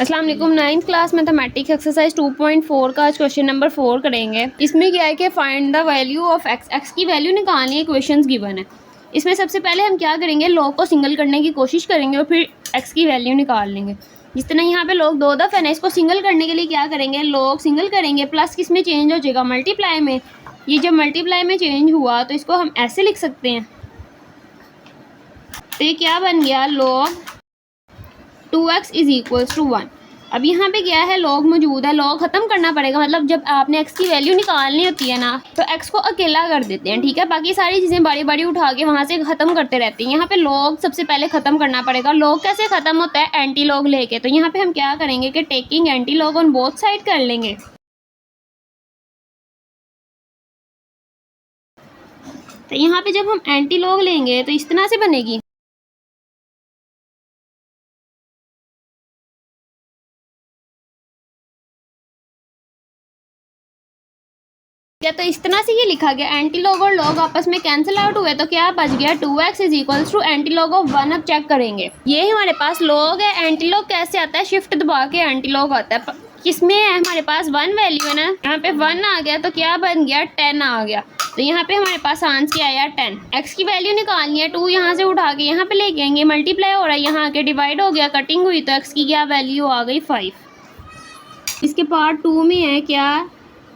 अस्सलाम वालेकुम। 9th class mathematics exercise 2.4 का आज क्वेश्चन नंबर 4 करेंगे। इसमें क्या है कि find the value of x, x की वैल्यू निकालनी है, क्वेश्चंस गिवन है। इसमें सबसे पहले हम क्या करेंगे, लॉग को सिंगल करने की कोशिश करेंगे और फिर एक्स की वैल्यू निकाल लेंगे। जिस तरह यहाँ पे लॉग 2 दफ़ा है ना, इसको सिंगल करने के लिए क्या करेंगे, लॉग सिंगल करेंगे, प्लस किस में चेंज हो जाएगा, मल्टीप्लाई में। ये जब मल्टीप्लाई में चेंज हुआ तो इसको हम ऐसे लिख सकते हैं। तो ये क्या बन गया, log 2x is equals to 1। अब यहाँ पे क्या है, लॉग मौजूद है, लॉग ख़त्म करना पड़ेगा। मतलब जब आपने x की वैल्यू निकालनी होती है ना, तो x को अकेला कर देते हैं, ठीक है। बाकी सारी चीज़ें बारी बारी उठा के वहाँ से ख़त्म करते रहते हैं। यहाँ पे लॉग सबसे पहले ख़त्म करना पड़ेगा। लॉग कैसे ख़त्म होता है, एंटी लॉग लेके। तो यहाँ पे हम क्या करेंगे कि taking anti log on both side कर लेंगे। तो यहाँ पे जब हम एंटी लॉग लेंगे तो इस तरह से बनेगी। तो इस तरह से ये लिखा गया, एंटी लॉग और लॉग आपस में कैंसिल आउट हुए तो क्या बच गया, 2x is equals to antilog of 1। अब चेक करेंगे, ये हमारे पास लॉग है। एंटी लॉग कैसे आता है, शिफ्ट दबा के एंटी लॉग आता है। किसमें है, हमारे पास 1 वैल्यू है ना, यहाँ पे 1 आ गया तो क्या बन गया, 10 आ गया। तो यहाँ पे हमारे पास आंसर क्या आया, 10। एक्स की वैल्यू निकालनी है, 2 यहाँ से उठा के यहाँ पे लेके आएंगे, मल्टीप्लाई हो रहा है, यहाँ आके डिवाइड हो गया, कटिंग हुई तो एक्स की क्या वैल्यू आ गई, 5। इसके पार्ट 2 में है क्या,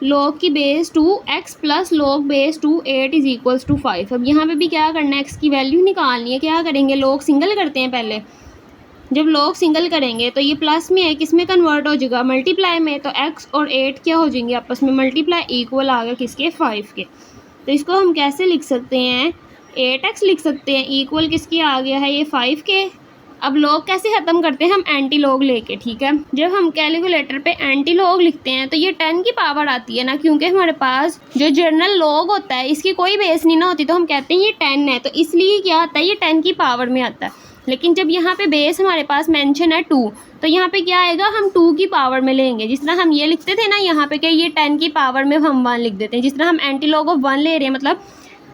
लॉग की base 2x plus log base 2 8 is equals to 5। अब यहाँ पे भी क्या करना है, एक्स की वैल्यू निकालनी है। क्या करेंगे, लॉग सिंगल करते हैं पहले। जब लॉग सिंगल करेंगे तो ये प्लस में है, किस में कन्वर्ट हो जाएगा, मल्टीप्लाई में। तो x और 8 क्या हो जाएंगे आपस में, मल्टीप्लाई, इक्वल आ गया किसके, 5 के। तो इसको हम कैसे लिख सकते हैं, 8x लिख सकते हैं, इक्वल किसके आ गया है, ये 5 के। अब लॉग कैसे ख़त्म करते हैं, हम एंटी लॉग लेके, ठीक है। जब हम कैलकुलेटर पे एंटी लॉग लिखते हैं तो ये 10 की पावर आती है ना, क्योंकि हमारे पास जो जनरल लॉग होता है इसकी कोई बेस नहीं ना होती, तो हम कहते हैं ये 10 है, तो इसलिए क्या आता है, ये 10 की पावर में आता है। लेकिन जब यहाँ पे बेस हमारे पास मेंशन है 2, तो यहाँ पे क्या आएगा, हम 2 की पावर में लेंगे। जिस तरह हम ये लिखते थे ना, यहाँ पे क्या, ये 10 की पावर में हम 1 लिख देते हैं। जिस तरह हम एंटी लॉग ऑफ 1 ले रहे हैं, मतलब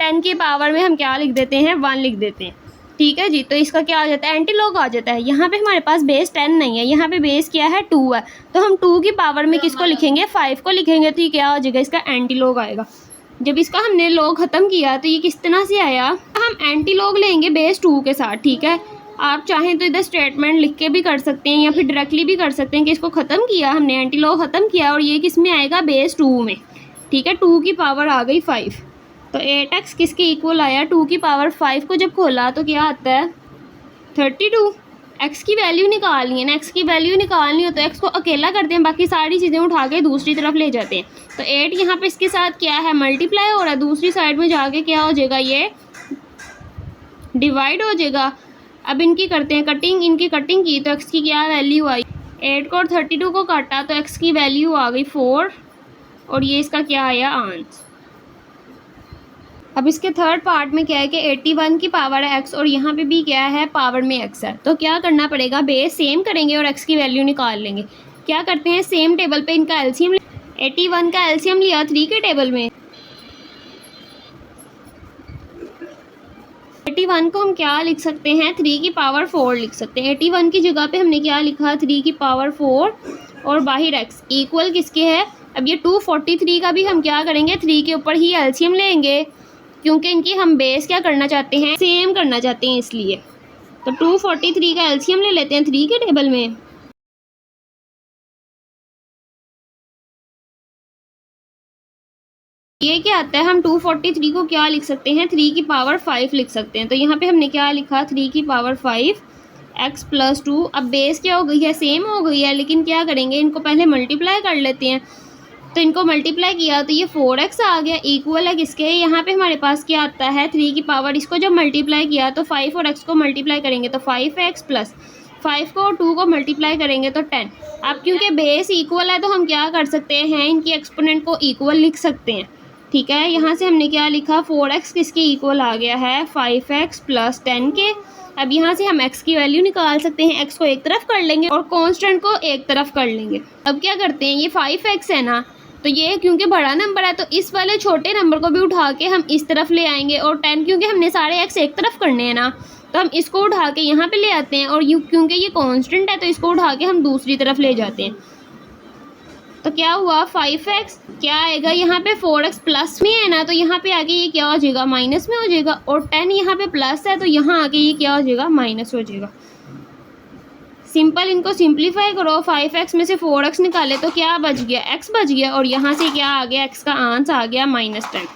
10 की पावर में हम क्या लिख देते हैं, 1 लिख देते हैं, ठीक है जी। तो इसका क्या आ जाता है, एंटी लॉग आ जाता है। यहाँ पे हमारे पास बेस 10 नहीं है, यहाँ पे बेस क्या है, 2 है। तो हम 2 की पावर में किसको लिखेंगे, 5 को लिखेंगे। तो ये क्या हो जाएगा, इसका एंटी लॉग आएगा। जब इसका हमने लॉग ख़त्म किया तो ये किस तरह से आया, हम एंटी लॉग लेंगे बेस 2 के साथ, ठीक है। आप चाहें तो इधर स्टेटमेंट लिख के भी कर सकते हैं या फिर डायरेक्टली भी कर सकते हैं कि इसको ख़त्म किया हमने, एंटी लॉग ख़त्म किया, और ये किस में आएगा, बेस 2 में, ठीक है। 2 की पावर आ गई 5। तो 8x किसके इक्वल आया, 2 की पावर 5 को जब खोला तो क्या आता है, 32। x की वैल्यू निकालनी है ना, x की वैल्यू निकालनी हो तो x को अकेला करते हैं, बाकी सारी चीज़ें उठा के दूसरी तरफ ले जाते हैं। तो 8 यहाँ पे इसके साथ क्या है, मल्टीप्लाई हो रहा है, दूसरी साइड में जाके क्या हो जाएगा, ये डिवाइड हो जाएगा। अब इनकी करते हैं कटिंग, इनकी कटिंग की तो x की क्या वैल्यू आई, 8 को और 32 को काटा तो x की वैल्यू आ गई 4, और ये इसका क्या आया, आंसर। अब इसके थर्ड पार्ट में क्या है कि 81 की पावर है x, और यहाँ पे भी क्या है, पावर में x है। तो क्या करना पड़ेगा, बेस सेम करेंगे और x की वैल्यू निकाल लेंगे। क्या करते हैं, सेम टेबल पे इनका एलसीएम, 81 का एलसीएम लिया 3 के टेबल में। 81 को हम क्या लिख सकते हैं, 3 की पावर 4 लिख सकते हैं। 81 की जगह पे हमने क्या लिखा, 3 की पावर 4 और बाहर x इक्वल किसके है। अब ये 243 का भी हम क्या करेंगे, 3 के ऊपर ही एलसीएम लेंगे, क्योंकि इनकी हम बेस क्या करना चाहते हैं, सेम करना चाहते हैं, इसलिए। तो 243 का एलसीएम ले लेते हैं 3 के टेबल में। ये क्या आता है, हम 243 को क्या लिख सकते हैं, 3 की पावर 5 लिख सकते हैं। तो यहाँ पे हमने क्या लिखा, 3 की पावर 5 x प्लस 2। अब बेस क्या हो गई है, सेम हो गई है, लेकिन क्या करेंगे, इनको पहले मल्टीप्लाई कर लेते हैं। तो इनको मल्टीप्लाई किया तो ये 4x आ गया, इक्वल है किसके, यहाँ पे हमारे पास क्या आता है, 3 की पावर, इसको जब मल्टीप्लाई किया तो 5 और x को मल्टीप्लाई करेंगे तो 5x प्लस 5 को और 2 को मल्टीप्लाई करेंगे तो 10। अब क्योंकि बेस इक्वल है तो हम क्या कर सकते हैं, इनकी एक्सपोनेंट को इक्वल लिख सकते हैं, ठीक है। यहाँ से हमने क्या लिखा, 4x किसके इक्वल आ गया है, 5x प्लस 10 के। अब यहाँ से हम x की वैल्यू निकाल सकते हैं, x को एक तरफ कर लेंगे और कांस्टेंट को एक तरफ कर लेंगे। अब क्या करते हैं, ये 5x है ना, तो ये क्योंकि बड़ा नंबर है तो इस वाले छोटे नंबर को भी उठा के हम इस तरफ ले आएंगे, और 10 क्योंकि हमने सारे x एक तरफ करने हैं ना, तो हम इसको उठा के यहाँ पे ले आते हैं और क्योंकि ये कांस्टेंट है तो इसको उठा के हम दूसरी तरफ ले जाते हैं। तो क्या हुआ 5x क्या आएगा यहाँ पे 4x प्लस में है ना, तो यहाँ पे आगे ये क्या हो जाएगा माइनस में हो जाएगा, और 10 यहाँ पे प्लस है तो यहाँ आगे ये क्या हो जाएगा माइनस हो जाएगा। सिंपल, इनको सिंप्लीफाई करो, 5x में से 4x निकाले तो क्या बच गया x बच गया, और यहाँ से क्या आ गया x का आंसर आ गया -10।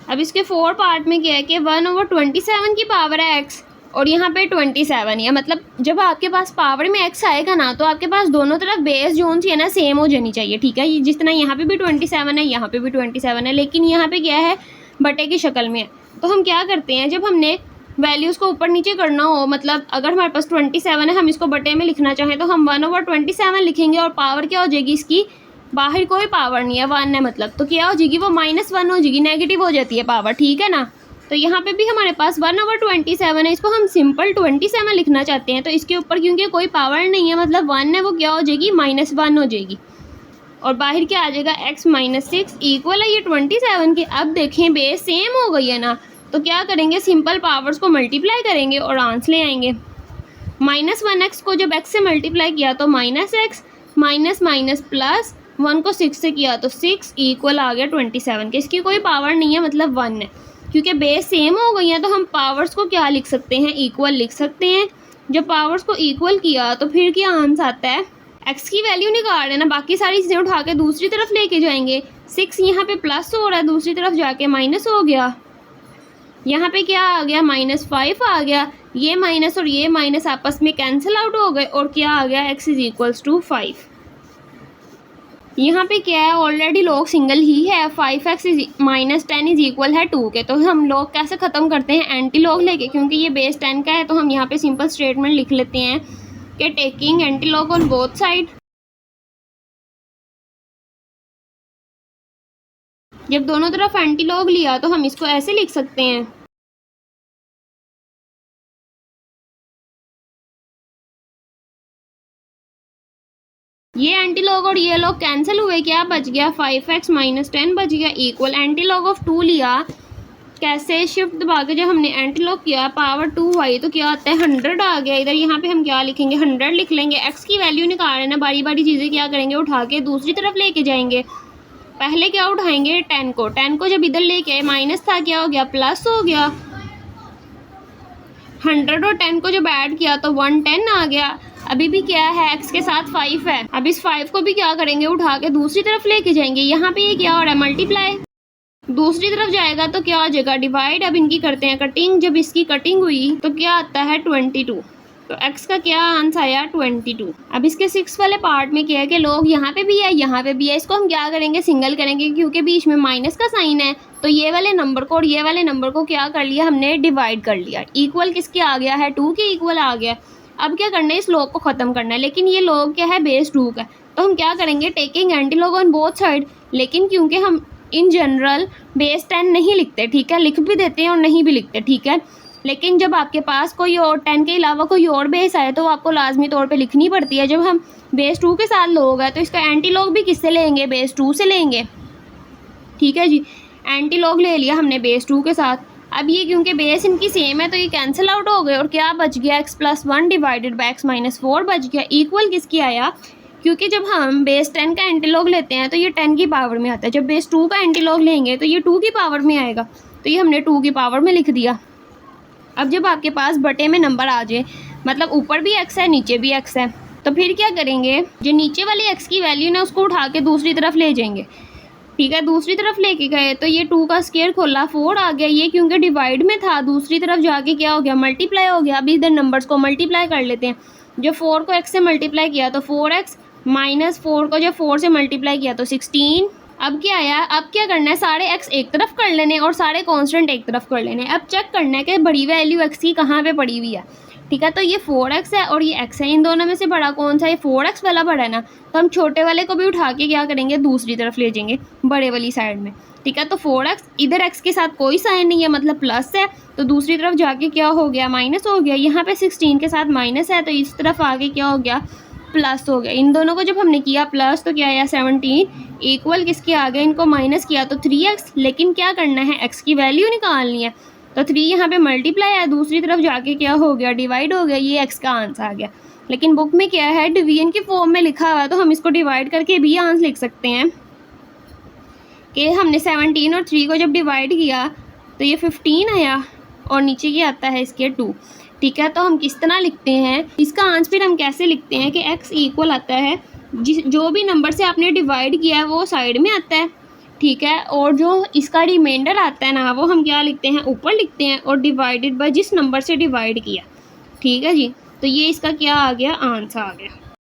अब इसके 4 पार्ट में क्या है कि 1/27 की पावर है x और यहाँ पे 27 है, मतलब जब आपके पास पावर में x आएगा ना तो आपके पास दोनों तरफ बेस जोन सी है ना सेम हो जानी चाहिए, ठीक है। जिस तरह यहाँ पे भी 27 है, यहाँ पे भी 27 है, लेकिन यहाँ पे क्या है बटे की शक्ल में है। तो हम क्या करते हैं, जब हमने वैल्यूज़ को ऊपर नीचे करना हो, मतलब अगर हमारे पास 27 है, हम इसको बटे में लिखना चाहें तो हम 1/27 लिखेंगे और पावर क्या हो जाएगी इसकी, बाहर कोई पावर नहीं है, 1 है मतलब, तो क्या हो जाएगी वो -1 हो जाएगी, नेगेटिव हो जाती है पावर, ठीक है ना। तो यहाँ पे भी हमारे पास 1/27 है, इसको हम सिंपल 27 लिखना चाहते हैं, तो इसके ऊपर क्योंकि कोई पावर नहीं है मतलब 1 है, वो क्या हो जाएगी -1 हो जाएगी, और बाहर क्या आ जाएगा x -6 इक्वल है ये 27 के। अब देखें बेस सेम हो गई है ना, तो क्या करेंगे सिंपल पावर्स को मल्टीप्लाई करेंगे और आंसर ले आएंगे। -1x को जब x से मल्टीप्लाई किया तो -x, माइनस प्लस 1 को 6 से किया तो 6 इक्वल आ गया 27 के। इसकी कोई पावर नहीं है मतलब 1 है, क्योंकि बेस सेम हो गई है तो हम पावर्स को क्या लिख सकते हैं, इक्वल लिख सकते हैं। जब पावर्स को इक्वल किया तो फिर क्या आंसर आता है, x की वैल्यू निकाल रहे ना, बाकी सारी चीज़ें उठा के दूसरी तरफ लेके जाएंगे। 6 यहाँ पे प्लस हो रहा है, दूसरी तरफ जाके माइनस हो गया, यहाँ पे क्या आ गया -5 आ गया, ये माइनस और ये माइनस आपस में कैंसिल आउट हो गए और क्या आ गया x = 5। यहाँ पे क्या है ऑलरेडी लॉग सिंगल ही है, 5x -10 = 2 के, तो हम लॉग कैसे ख़त्म करते हैं एंटी लॉग लेके, क्योंकि ये बेस 10 का है तो हम यहाँ पे सिंपल स्टेटमेंट लिख लेते हैं कि taking anti log on both side. जब दोनों तरफ एंटी लॉग लिया तो हम इसको ऐसे लिख सकते हैं, ये एंटी लॉग और ये लॉग कैंसिल हुए, क्या बच गया 5x -10 बच गया इक्वल एंटी लॉग ऑफ 2 लिया, कैसे शिफ्ट दबा के जब हमने एंटी लॉग किया पावर 2 आई तो क्या आता है 100 आ गया। इधर यहाँ पे हम क्या लिखेंगे 100 लिख लेंगे। x की वैल्यू निकाल रहे ना, बारी बारी चीज़ें क्या करेंगे उठा के दूसरी तरफ लेके जाएंगे। पहले क्या उठाएंगे 10 को जब इधर लेके माइनस था क्या हो गया प्लस हो गया, 100 और 10 को जब ऐड किया तो 110 आ गया। अभी भी क्या है x के साथ 5 है, अब इस 5 को भी क्या करेंगे उठा के दूसरी तरफ लेके जाएंगे। यहाँ पे ये क्या हो रहा है मल्टीप्लाई, दूसरी तरफ जाएगा तो क्या हो जाएगा डिवाइड। अब इनकी करते हैं कटिंग, जब इसकी कटिंग हुई तो क्या आता है 22, तो x का क्या आंसर आया 22। अब इसके 6 वाले पार्ट में क्या है कि लोग यहाँ पे भी है यहाँ पे भी है, इसको हम क्या करेंगे सिंगल करेंगे, क्योंकि बीच में माइनस का साइन है तो ये वाले नंबर को और ये वाले नंबर को क्या कर लिया हमने डिवाइड कर लिया। इक्वल किसके आ गया है 2 के इक्वल आ गया। अब क्या करना है इस लॉग को ख़त्म करना है, लेकिन ये लॉग क्या है बेस 2 का, तो हम क्या करेंगे taking anti log on both side. लेकिन क्योंकि हम इन जनरल बेस 10 नहीं लिखते, ठीक है, लिख भी देते हैं और नहीं भी लिखते, ठीक है, लेकिन जब आपके पास कोई और 10 के अलावा कोई और बेस आए तो आपको लाजमी तौर पे लिखनी पड़ती है। जब हम बेस 2 के साथ लॉग है तो इसका एंटी लॉग भी किससे लेंगे बेस 2 से लेंगे, ठीक है जी। एंटी लॉग ले लिया हमने बेस 2 के साथ। अब ये क्योंकि बेस इनकी सेम है तो ये कैंसिल आउट हो गए और क्या बच गया x + 1 डिवाइडेड बाई x - 4 बच गया इक्वल किसकी आया, क्योंकि जब हम बेस 10 का एंटी लॉग लेते हैं तो ये 10 की पावर में आता है, जब बेस 2 का एंटी लॉग लेंगे तो ये 2 की पावर में आएगा, तो ये हमने 2 की पावर में लिख दिया। अब जब आपके पास बटे में नंबर आ जाए, मतलब ऊपर भी x है नीचे भी x है, तो फिर क्या करेंगे जो नीचे वाली x की वैल्यू ना उसको उठा के दूसरी तरफ ले जाएंगे, ठीक है। दूसरी तरफ लेके गए तो ये 2 का स्क्वायर खोला 4 आ गया, ये क्योंकि डिवाइड में था दूसरी तरफ जाके क्या हो गया मल्टीप्लाई हो गया। अभी इधर नंबर्स को मल्टीप्लाई कर लेते हैं, जब 4 को x से मल्टीप्लाई किया तो 4x, -4 को जब 4 से मल्टीप्लाई किया तो 16। अब क्या आया, अब क्या करना है सारे x एक तरफ कर लेने और सारे कांस्टेंट एक तरफ कर लेने। अब चेक करना है कि बड़ी वैल्यू x की कहाँ पे पड़ी हुई है, ठीक है। तो ये 4x है और ये x है, इन दोनों में से बड़ा कौन सा है, ये 4x वाला बड़ा है ना, तो हम छोटे वाले को भी उठा के क्या करेंगे दूसरी तरफ ले जाएंगे बड़े वाली साइड में, ठीक है। तो 4x इधर x के साथ कोई साइन नहीं है मतलब प्लस है, तो दूसरी तरफ जाके क्या हो गया माइनस हो गया। यहाँ पे 16 के साथ माइनस है तो इस तरफ आगे क्या हो गया प्लस हो गया। इन दोनों को जब हमने किया प्लस तो क्या आया 17 इक्वल किसके आ गया, इनको माइनस किया तो 3x। लेकिन क्या करना है x की वैल्यू निकालनी है, तो 3 यहाँ पे मल्टीप्लाई है, दूसरी तरफ जाके क्या हो गया, डिवाइड हो गया, ये एक्स का आंसर आ गया। लेकिन बुक में क्या है, डिवीजन के फॉर्म में लिखा हुआ है, तो हम इसको डिवाइड करके भी आंसर लिख सकते हैं कि हमने 17 और 3 को जब डिवाइड किया तो ये 15 आया और नीचे क्या आता है इसके 2। ठीक है, तो हम किस तरह लिखते हैं इसका आंसर, फिर हम कैसे लिखते हैं कि x इक्वल आता है जो भी नंबर से आपने डिवाइड किया है वो साइड में आता है। ठीक है, और जो इसका रिमाइंडर आता है ना, वो हम क्या लिखते हैं, ऊपर लिखते हैं, और डिवाइडेड बाय जिस नंबर से डिवाइड किया। ठीक है जी, तो ये इसका क्या आ गया, आंसर आ गया।